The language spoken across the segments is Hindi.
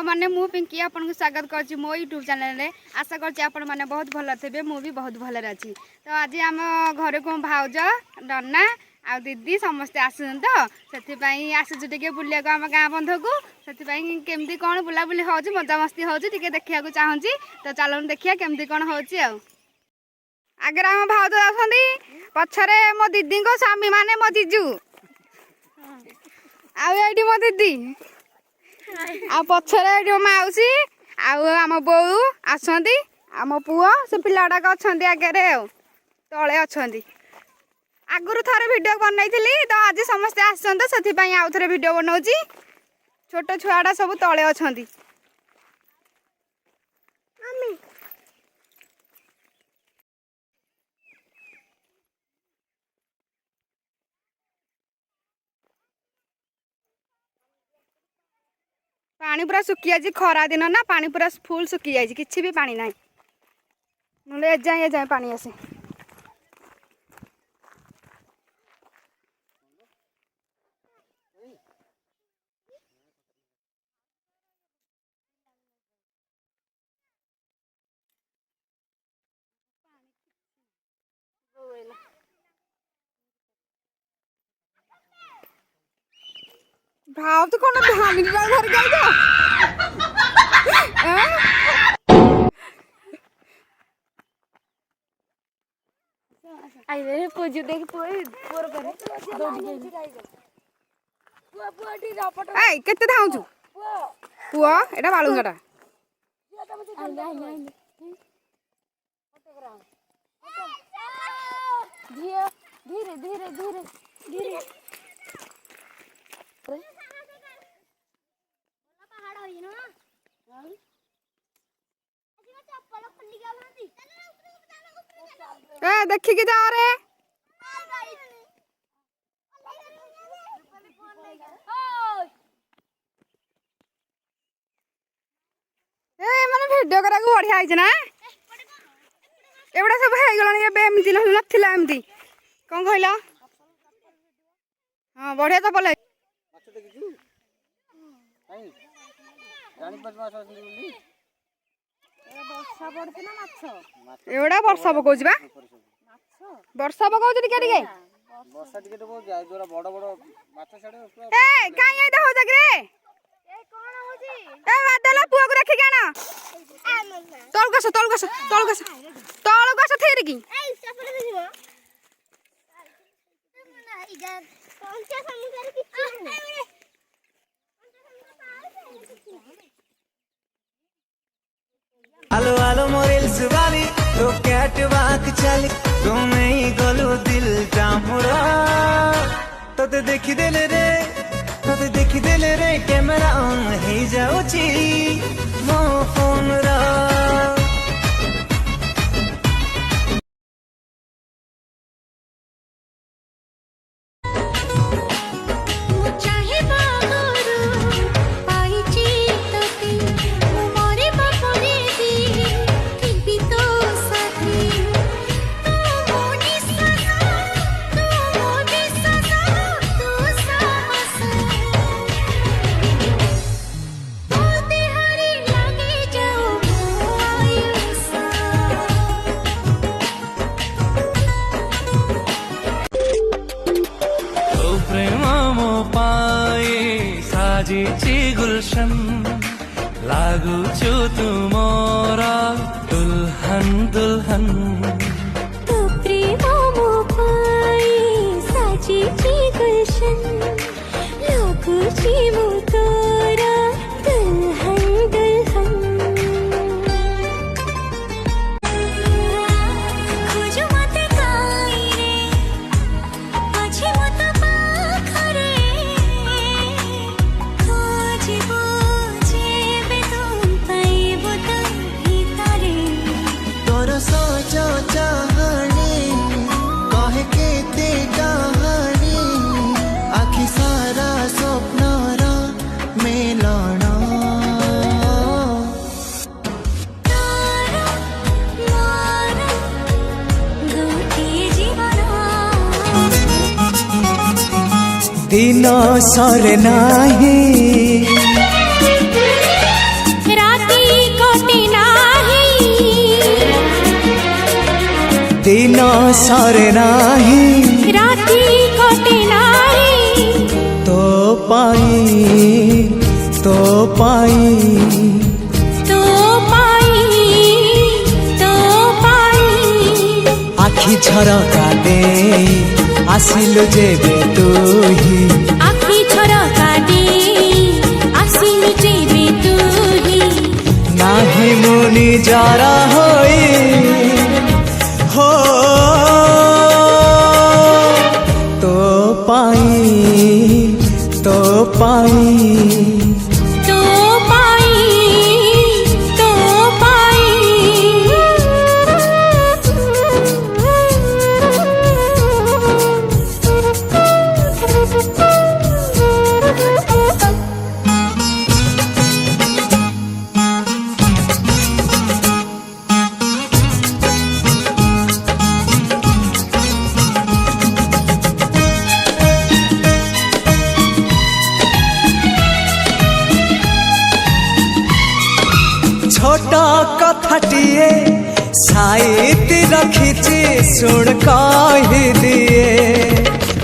मैंने मु पिंकी आपन को स्वागत करछि मो यूट्यूब चैनल रे। आशा करछि आपन माने बहुत भल थे, मु भी बहुत भल अच्छी। तो आज आम घर को भाउज डना आ दीदी समस्ते आसन तो से आसुचु टे बुलिया आम गाँ बंध को से केमती कौन बुलाबुली हो मजा मस्ती हो देखा चाहूँगी। तो चलो देखिए केमती कौन हो आगे आम भाउज आसती पछरे मो दीदी को स्वामी माने मो जीजू आईटी मो दीदी आ पछरे मो माउसी आम बोऊ आसती आम पुओ से पिलाटा अच्छा आगे तले अच्छा आगुरी थोड़े वीडियो बनई तो आज समस्ते आसन तो से आउ थे वीडियो बनाऊँगी। छोट छुआटा सब तले अच्छा पानी पूरा सुखी जाए खरा दिन ना पानी पूरा फुल सुखी जाए किसी भी पानी ना ना एजाए पानी आसे भाव तो कौन धानी घर गई आई पूजू देख पोर करे केते धाउछु पुआ एटा बालुंगाटा धीरे धीरे धीरे धीरे देखिए जाओ रे माने भिडियो करा को बढ़िया है ना एवढा सब हे गलानी एबे एमती नथिला एमती कोन कहला हां बढ़िया तो पले माछ देखिछु काई जानि पास माछ आसी बोली वर्षा पड़ते ना माछ एवढा वर्षा पकोज बा माछ वर्षा पकोज टिके टिके वर्षा टिके तो जाय जोरा बड़ बड़ माछ छाडे ए काई आइदा हो जग रे ए कोन होजी ए बादला पुआ को रखी केना तल गस थेर की ए सफर देबो इधर कौन सा समुद्र की आलो आलो मोरेल सुवाली तो कैट वाक चली तुम्हें ही गोलू दिल जामुरा तो देखी देले रे कैमरा ऑन ही जाऊची मो फोन रा गुलशन लागू छु तुमरा दुल्हन दुल्हन तो प्रेम मो पाए साजी ची गुलशन लागू छि मो तोरा दुल्हन दुल्हन खोजो मते काई रे आछे मत पाखरे सोचो चाहनी कहे के ते कहानी आखि सारा स्वप्न रा मेलण दिन सरे नाही सरे नाही राती कटे नाही तो पाई तो पाई तो पाई तो पाई आखि झरका दे आसिलु जेबे तुही आखि झरका दे आसिलु जेबे तुही नाही मुनि जरा होई हो तो पाई तो पाई तो पाई तो पाई छोटा कथाटिए साइती रखिछि सुन कहि दिए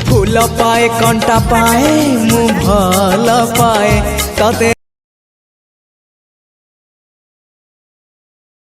फूल पाए कंटा पाए मु भल पाए तते